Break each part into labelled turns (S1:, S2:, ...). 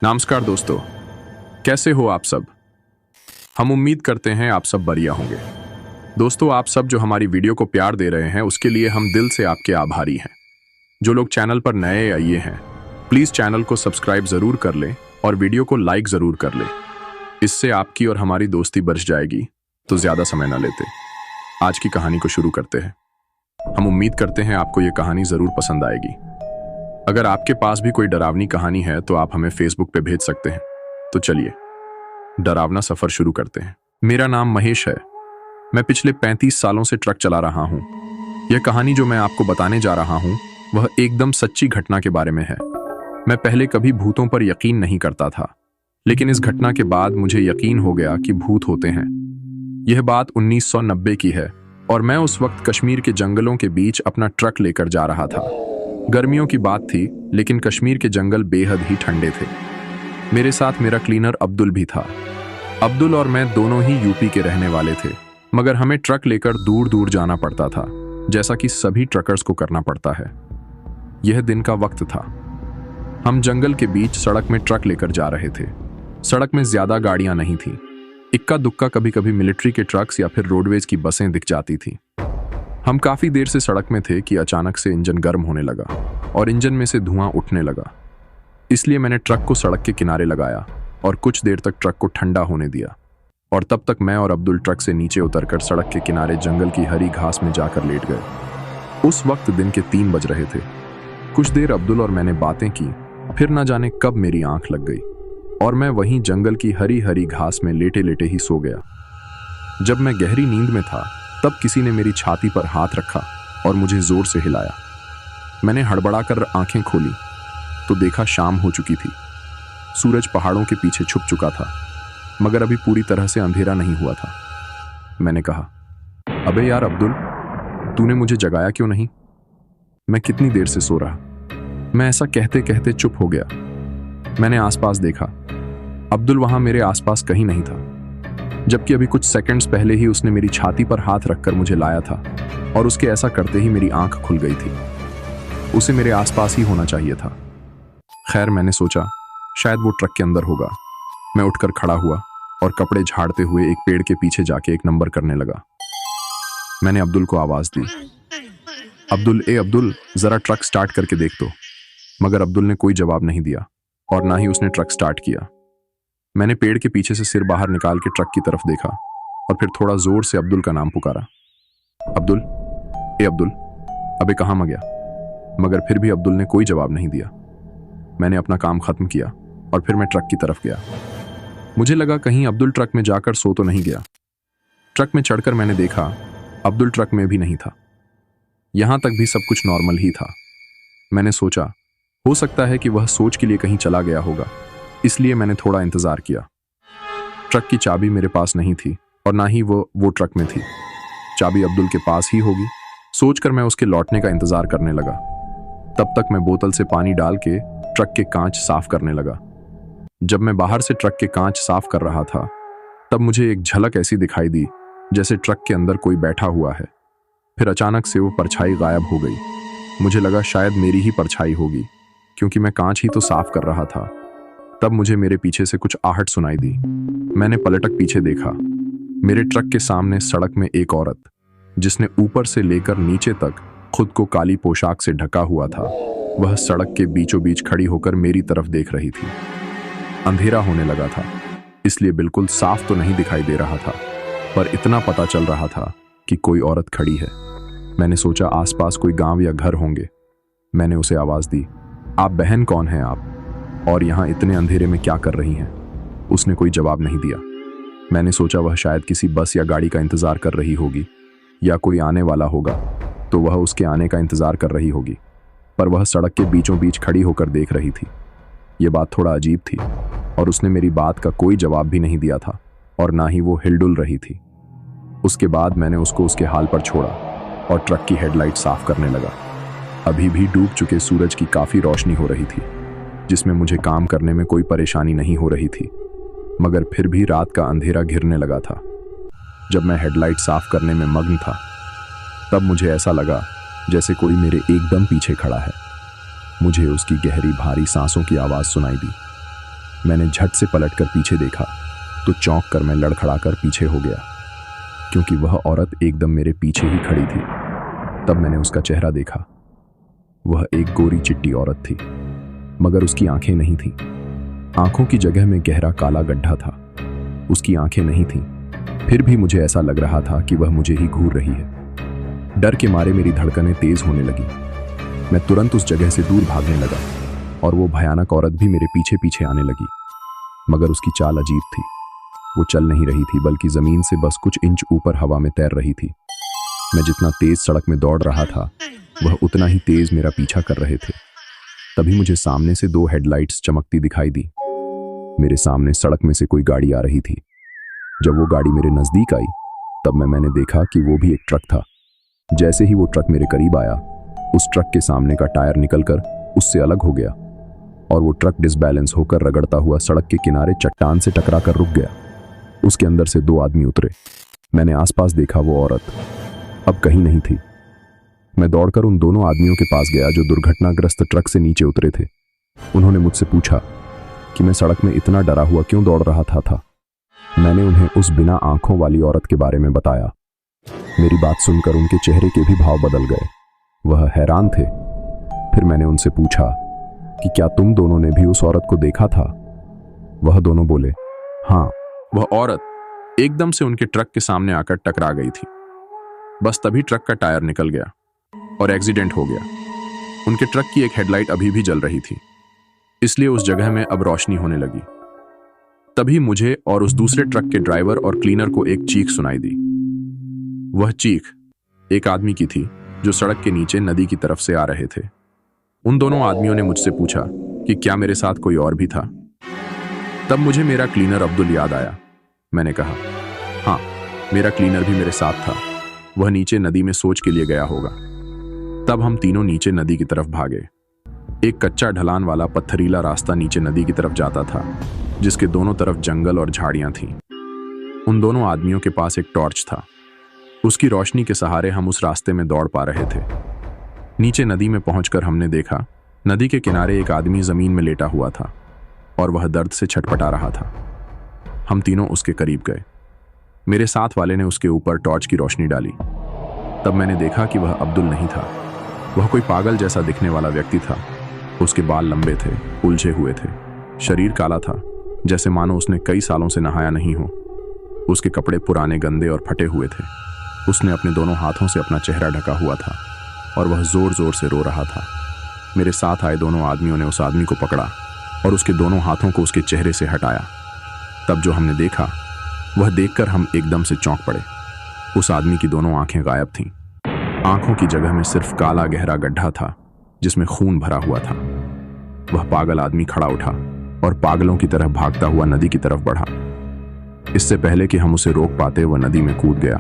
S1: नमस्कार दोस्तों, कैसे हो आप सब। हम उम्मीद करते हैं आप सब बढ़िया होंगे। दोस्तों, आप सब जो हमारी वीडियो को प्यार दे रहे हैं उसके लिए हम दिल से आपके आभारी हैं। जो लोग चैनल पर नए आए हैं, प्लीज चैनल को सब्सक्राइब जरूर कर लें और वीडियो को लाइक जरूर कर लें। इससे आपकी और हमारी दोस्ती बढ़ जाएगी। तो ज्यादा समय न लेते आज की कहानी को शुरू करते हैं। हम उम्मीद करते हैं आपको ये कहानी जरूर पसंद आएगी। अगर आपके पास भी कोई डरावनी कहानी है तो आप हमें फेसबुक पे भेज सकते हैं। तो चलिए डरावना सफर शुरू करते हैं। मेरा नाम महेश है। मैं पिछले 35 सालों से ट्रक चला रहा हूँ। यह कहानी जो मैं आपको बताने जा रहा हूँ वह एकदम सच्ची घटना के बारे में है। मैं पहले कभी भूतों पर यकीन नहीं करता था, लेकिन इस घटना के बाद मुझे यकीन हो गया कि भूत होते हैं। यह बात 1990 की है और मैं उस वक्त कश्मीर के जंगलों के बीच अपना ट्रक लेकर जा रहा था। गर्मियों की बात थी, लेकिन कश्मीर के जंगल बेहद ही ठंडे थे। मेरे साथ मेरा क्लीनर अब्दुल भी था। अब्दुल और मैं दोनों ही यूपी के रहने वाले थे, मगर हमें ट्रक लेकर दूर दूर जाना पड़ता था, जैसा कि सभी ट्रकर्स को करना पड़ता है। यह दिन का वक्त था। हम जंगल के बीच सड़क में ट्रक लेकर जा रहे थे। सड़क में ज्यादा गाड़ियां नहीं थी। इक्का दुक्का कभी कभी मिलिट्री के ट्रक्स या फिर रोडवेज की बसें दिख जाती थी। हम काफी देर से सड़क में थे कि अचानक से इंजन गर्म होने लगा और इंजन में से धुआं उठने लगा। इसलिए मैंने ट्रक को सड़क के किनारे लगाया और कुछ देर तक ट्रक को ठंडा होने दिया। और तब तक मैं और अब्दुल ट्रक से नीचे उतरकर सड़क के किनारे जंगल की हरी घास में जाकर लेट गए। उस वक्त दिन के 3 बज रहे थे। कुछ देर अब्दुल और मैंने बातें की, फिर न जाने कब मेरी आंख लग गई और मैं वहीं जंगल की हरी हरी घास में लेटे लेटे ही सो गया। जब मैं गहरी नींद में था तब किसी ने मेरी छाती पर हाथ रखा और मुझे जोर से हिलाया। मैंने हड़बड़ाकर आंखें खोली तो देखा शाम हो चुकी थी। सूरज पहाड़ों के पीछे छुप चुका था, मगर अभी पूरी तरह से अंधेरा नहीं हुआ था। मैंने कहा, अबे यार अब्दुल, तूने मुझे जगाया क्यों नहीं? मैं कितनी देर से सो रहा। मैं ऐसा कहते कहते चुप हो गया। मैंने आसपास देखा। अब्दुल वहां मेरे आसपास कहीं नहीं था, जबकि अभी कुछ सेकंड्स पहले ही उसने मेरी छाती पर हाथ रखकर मुझे लाया था और उसके ऐसा करते ही मेरी आंख खुल गई थी। उसे मेरे आसपास ही होना चाहिए था। खैर, मैंने सोचा शायद वो ट्रक के अंदर होगा। मैं उठकर खड़ा हुआ और कपड़े झाड़ते हुए एक पेड़ के पीछे जाके एक नंबर करने लगा। मैंने अब्दुल को आवाज दी, अब्दुल, जरा ट्रक स्टार्ट करके देख दो। मगर अब्दुल ने कोई जवाब नहीं दिया और ना ही उसने ट्रक स्टार्ट किया। मैंने पेड़ के पीछे से सिर बाहर निकाल के ट्रक की तरफ देखा और फिर थोड़ा जोर से अब्दुल का नाम पुकारा, अब्दुल, अब्दुल, अबे कहाँ मैं गया? मगर फिर भी अब्दुल ने कोई जवाब नहीं दिया। मैंने अपना काम खत्म किया और फिर मैं ट्रक की तरफ गया। मुझे लगा कहीं अब्दुल ट्रक में जाकर सो तो नहीं गया। ट्रक में चढ़कर मैंने देखा अब्दुल ट्रक में भी नहीं था। यहां तक भी सब कुछ नॉर्मल ही था। मैंने सोचा हो सकता है कि वह सोच के लिए कहीं चला गया होगा, इसलिए मैंने थोड़ा इंतजार किया। ट्रक की चाबी मेरे पास नहीं थी और ना ही वो ट्रक में थी। चाबी अब्दुल के पास ही होगी, सोचकर मैं उसके लौटने का इंतजार करने लगा। तब तक मैं बोतल से पानी डाल के ट्रक के कांच साफ करने लगा। जब मैं बाहर से ट्रक के कांच साफ कर रहा था तब मुझे एक झलक ऐसी दिखाई दी जैसे ट्रक के अंदर कोई बैठा हुआ है। फिर अचानक से वो परछाई गायब हो गई। मुझे लगा शायद मेरी ही परछाई होगी, क्योंकि मैं कांच ही तो साफ कर रहा था। तब मुझे मेरे पीछे से कुछ आहट सुनाई दी। मैंने पलटक पीछे देखा। मेरे ट्रक के सामने सड़क में एक औरत, जिसने ऊपर से लेकर नीचे तक खुद को काली पोशाक से ढका हुआ था, वह सड़क के बीचों बीच खड़ी होकर मेरी तरफ देख रही थी। अंधेरा होने लगा था, इसलिए बिल्कुल साफ तो नहीं दिखाई दे रहा था, पर इतना पता चल रहा था कि कोई औरत खड़ी है। मैंने सोचा आसपास कोई गांव या घर होंगे। मैंने उसे आवाज दी, आप बहन कौन हैं आप, और यहाँ इतने अंधेरे में क्या कर रही हैं? उसने कोई जवाब नहीं दिया। मैंने सोचा वह शायद किसी बस या गाड़ी का इंतजार कर रही होगी या कोई आने वाला होगा तो वह उसके आने का इंतजार कर रही होगी, पर वह सड़क के बीचों बीच खड़ी होकर देख रही थी। ये बात थोड़ा अजीब थी और उसने मेरी बात का कोई जवाब भी नहीं दिया था और ना ही वो हिलडुल रही थी। उसके बाद मैंने उसको उसके हाल पर छोड़ा और ट्रक की हेडलाइट साफ करने लगा। अभी भी डूब चुके सूरज की काफी रोशनी हो रही थी, जिसमें मुझे काम करने में कोई परेशानी नहीं हो रही थी, मगर फिर भी रात का अंधेरा घिरने लगा था। जब मैं हेडलाइट साफ करने में मग्न था तब मुझे ऐसा लगा जैसे कोई मेरे एकदम पीछे खड़ा है। मुझे उसकी गहरी भारी सांसों की आवाज सुनाई दी। मैंने झट से पलटकर पीछे देखा तो चौंक कर मैं लड़खड़ाकर पीछे हो गया, क्योंकि वह औरत एकदम मेरे पीछे ही खड़ी थी। तब मैंने उसका चेहरा देखा। वह एक गोरी चिट्टी औरत थी, मगर उसकी आंखें नहीं थीं। आंखों की जगह में गहरा काला गड्ढा था। उसकी आंखें नहीं थीं, फिर भी मुझे ऐसा लग रहा था कि वह मुझे ही घूर रही है। डर के मारे मेरी धड़कनें तेज होने लगी। मैं तुरंत उस जगह से दूर भागने लगा और वो भयानक औरत भी मेरे पीछे पीछे आने लगी, मगर उसकी चाल अजीब थी। वो चल नहीं रही थी, बल्कि जमीन से बस कुछ इंच ऊपर हवा में तैर रही थी। मैं जितना तेज सड़क में दौड़ रहा था, वह उतना ही तेज मेरा पीछा कर रहे थे। तभी मुझे सामने से 2 हेडलाइट्स चमकती दिखाई दी। मेरे सामने सड़क में से कोई गाड़ी आ रही थी। जब वो गाड़ी मेरे नजदीक आई, तब मैंने देखा कि वो भी एक ट्रक था। जैसे ही वो ट्रक मेरे करीब आया, उस ट्रक के सामने का टायर निकलकर उससे अलग हो गया और वो ट्रक डिसबैलेंस होकर रगड़ता हुआ सड़क के किनारे चट्टान से टकराकर रुक गया। उसके अंदर से 2 आदमी उतरे। मैंने आसपास देखा, वो औरत अब कहीं नहीं थी। मैं दौड़कर उन दोनों आदमियों के पास गया जो दुर्घटनाग्रस्त ट्रक से नीचे उतरे थे। उन्होंने मुझसे पूछा कि मैं सड़क में इतना डरा हुआ क्यों दौड़ रहा था। मैंने उन्हें उस बिना आंखों वाली औरत के बारे में बताया। मेरी बात सुनकर उनके चेहरे के भी भाव बदल गए। वह हैरान थे। फिर मैंने उनसे पूछा कि क्या तुम दोनों ने भी उस औरत को देखा था? वह दोनों बोले, हाँ। वह औरत एकदम से उनके ट्रक के सामने आकर टकरा गई थी। बस तभी ट्रक का टायर निकल गया और एक्सीडेंट हो गया। उनके ट्रक की एक हेडलाइट अभी भी जल रही थी, इसलिए उस जगह में अब रोशनी होने लगी। तभी मुझे और उस दूसरे ट्रक के ड्राइवर और क्लीनर को एक चीख सुनाई दी। वह चीख एक आदमी की थी जो सड़क के नीचे नदी की तरफ से आ रहे थे। उन दोनों आदमियों ने मुझसे पूछा कि क्या मेरे साथ कोई और भी था। तब मुझे मेरा क्लीनर अब्दुल याद आया। मैंने कहा, हाँ, मेरा क्लीनर भी मेरे साथ था। वह नीचे नदी में सोच के लिए गया होगा। तब हम तीनों नीचे नदी की तरफ भागे। एक कच्चा ढलान वाला पत्थरीला रास्ता नीचे नदी की तरफ जाता था, जिसके दोनों तरफ जंगल और झाड़ियां थीं। उन दोनों आदमियों के पास एक टॉर्च था। उसकी रोशनी के सहारे हम उस रास्ते में दौड़ पा रहे थे। नीचे नदी में पहुंचकर हमने देखा, नदी के किनारे एक आदमी जमीन में लेटा हुआ था और वह दर्द से छटपटा रहा था। हम तीनों उसके करीब गए। मेरे साथ वाले ने उसके ऊपर टॉर्च की रोशनी डाली। तब मैंने देखा कि वह अब्दुल नहीं था। वह कोई पागल जैसा दिखने वाला व्यक्ति था। उसके बाल लंबे थे, उलझे हुए थे। शरीर काला था, जैसे मानो उसने कई सालों से नहाया नहीं हो। उसके कपड़े पुराने, गंदे और फटे हुए थे। उसने अपने दोनों हाथों से अपना चेहरा ढका हुआ था और वह जोर जोर से रो रहा था। मेरे साथ आए दोनों आदमियों ने उस आदमी को पकड़ा और उसके दोनों हाथों को उसके चेहरे से हटाया। तब जो हमने देखा, वह देखकर हम एकदम से चौंक पड़े। उस आदमी की दोनों आंखें गायब थीं। आंखों की जगह में सिर्फ काला गहरा गड्ढा था जिसमें खून भरा हुआ था। वह पागल आदमी खड़ा उठा और पागलों की तरह भागता हुआ नदी की तरफ बढ़ा। इससे पहले कि हम उसे रोक पाते, वह नदी में कूद गया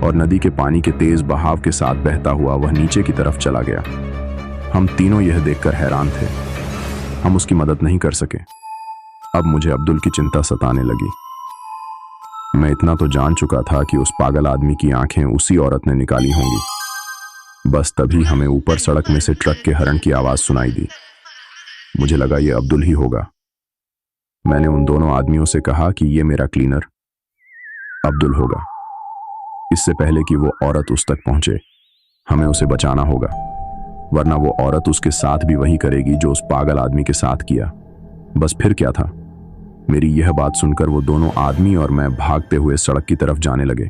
S1: और नदी के पानी के तेज बहाव के साथ बहता हुआ वह नीचे की तरफ चला गया। हम तीनों यह देखकर हैरान थे। हम उसकी मदद नहीं कर सके। अब मुझे अब्दुल की चिंता सताने लगी। मैं इतना तो जान चुका था कि उस पागल आदमी की आंखें उसी औरत ने निकाली होंगी। बस तभी हमें ऊपर सड़क में से ट्रक के हॉर्न की आवाज सुनाई दी। मुझे लगा यह अब्दुल ही होगा। मैंने उन दोनों आदमियों से कहा कि यह मेरा क्लीनर अब्दुल होगा। इससे पहले कि वो औरत उस तक पहुंचे, हमें उसे बचाना होगा, वरना वो औरत उसके साथ भी वही करेगी जो उस पागल आदमी के साथ किया। बस फिर क्या था। मेरी यह बात सुनकर वो दोनों आदमी और मैं भागते हुए सड़क की तरफ जाने लगे।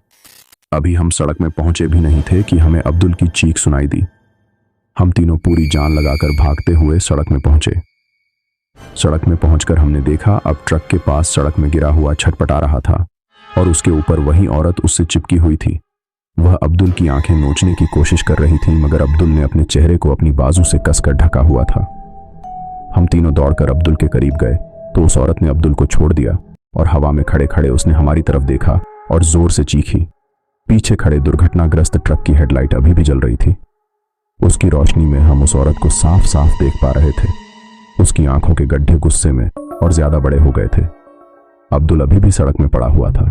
S1: अभी हम सड़क में पहुंचे भी नहीं थे कि हमें अब्दुल की चीख सुनाई दी। हम तीनों पूरी जान लगाकर भागते हुए सड़क में पहुंचे। सड़क में पहुंचकर हमने देखा, अब ट्रक के पास सड़क में गिरा हुआ छटपटा रहा था और उसके ऊपर वही औरत उससे चिपकी हुई थी। वह अब्दुल की आंखें नोचने की कोशिश कर रही थी, मगर अब्दुल ने अपने चेहरे को अपनी बाजू से कसकर ढका हुआ था। हम तीनों दौड़कर अब्दुल के करीब गए तो उस औरत ने अब्दुल को छोड़ दिया और हवा में खड़े खड़े उसने हमारी तरफ देखा और जोर से चीखी। पीछे खड़े दुर्घटनाग्रस्त ट्रक की हेडलाइट अभी भी जल रही थी। उसकी रोशनी में हम उस औरत को साफ साफ देख पा रहे थे। उसकी आंखों के गड्ढे गुस्से में और ज्यादा बड़े हो गए थे। अब्दुल अभी भी सड़क में पड़ा हुआ था।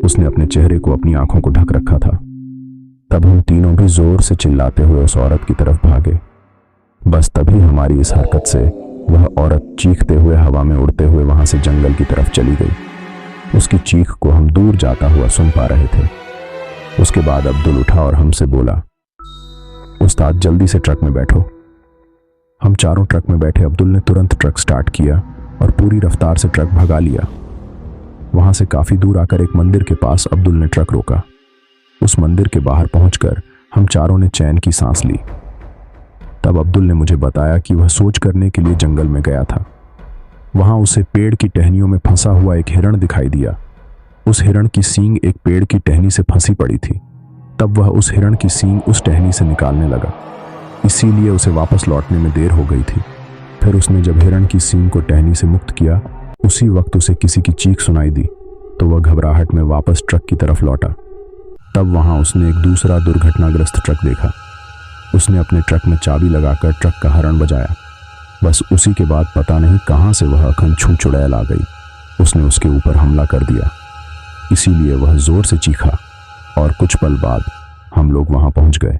S1: उसने अपने चेहरे को अपनी आंखों को ढक रखा था। तब हम तीनों भी जोर से चिल्लाते हुए उस औरत की तरफ भागे। बस तभी हमारी इस हरकत से वह औरत चीखते हुए हवा में उड़ते हुए वहां से जंगल की तरफ चली गई। उसकी चीख को हम दूर जाता हुआ सुन पा रहे थे। उसके बाद अब्दुल उठा और हमसे बोला, उस्ताद जल्दी से ट्रक में बैठो। हम चारों ट्रक में बैठे। अब्दुल ने तुरंत ट्रक स्टार्ट किया और पूरी रफ्तार से ट्रक भगा लिया। वहां से काफी दूर आकर एक मंदिर के पास अब्दुल ने ट्रक रोका। उस मंदिर के बाहर पहुंचकर हम चारों ने चैन की सांस ली। तब अब्दुल ने मुझे बताया कि वह सोच करने के लिए जंगल में गया था। वहां उसे पेड़ की टहनियों में फंसा हुआ एक हिरण दिखाई दिया। उस हिरण की सींग एक पेड़ की टहनी से फंसी पड़ी थी। तब वह उस हिरण की सींग उस टहनी से निकालने लगा, इसीलिए उसे वापस लौटने में देर हो गई थी। फिर उसने जब हिरण की सींग को टहनी से मुक्त किया, उसी वक्त उसे किसी की चीख सुनाई दी, तो वह घबराहट में वापस ट्रक की तरफ लौटा। तब वहां उसने एक दूसरा दुर्घटनाग्रस्त ट्रक देखा। उसने अपने ट्रक में चाबी लगाकर ट्रक का हॉर्न बजाया। बस उसी के बाद पता नहीं कहां से वह अखंड चुड़ैल आ गई। उसने उसके ऊपर हमला कर दिया, इसीलिए वह जोर से चीखा और कुछ पल बाद हम लोग वहां पहुंच गए।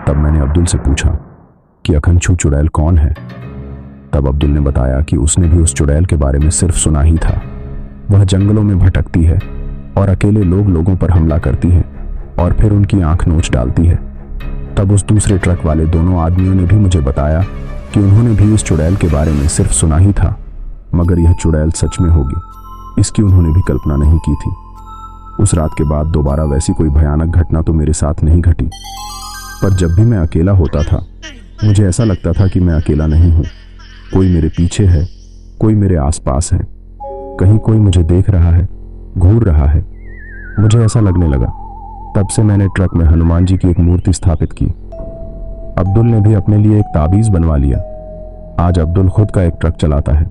S1: तब मैंने अब्दुल से पूछा कि अखंड चुड़ैल कौन है। तब अब्दुल ने बताया कि उसने भी उस चुड़ैल के बारे में सिर्फ सुना ही था। वह जंगलों में भटकती है और अकेले लोगों पर हमला करती है और फिर उनकी आंख नोच डालती है। तब उस दूसरे ट्रक वाले दोनों आदमियों ने भी मुझे बताया कि उन्होंने भी इस चुड़ैल के बारे में सिर्फ सुना ही था, मगर यह चुड़ैल सच में होगी, इसकी उन्होंने भी कल्पना नहीं की थी। उस रात के बाद दोबारा वैसी कोई भयानक घटना तो मेरे साथ नहीं घटी, पर जब भी मैं अकेला होता था मुझे ऐसा लगता था कि मैं अकेला नहीं हूँ। कोई मेरे पीछे है, कोई मेरे आसपास है, कहीं कोई मुझे देख रहा है, घूर रहा है। मुझे ऐसा लगने लगा। तब से मैंने ट्रक में हनुमान जी की एक मूर्ति स्थापित की। अब्दुल ने भी अपने लिए एक ताबीज बनवा लिया। आज अब्दुल खुद का एक ट्रक चलाता है।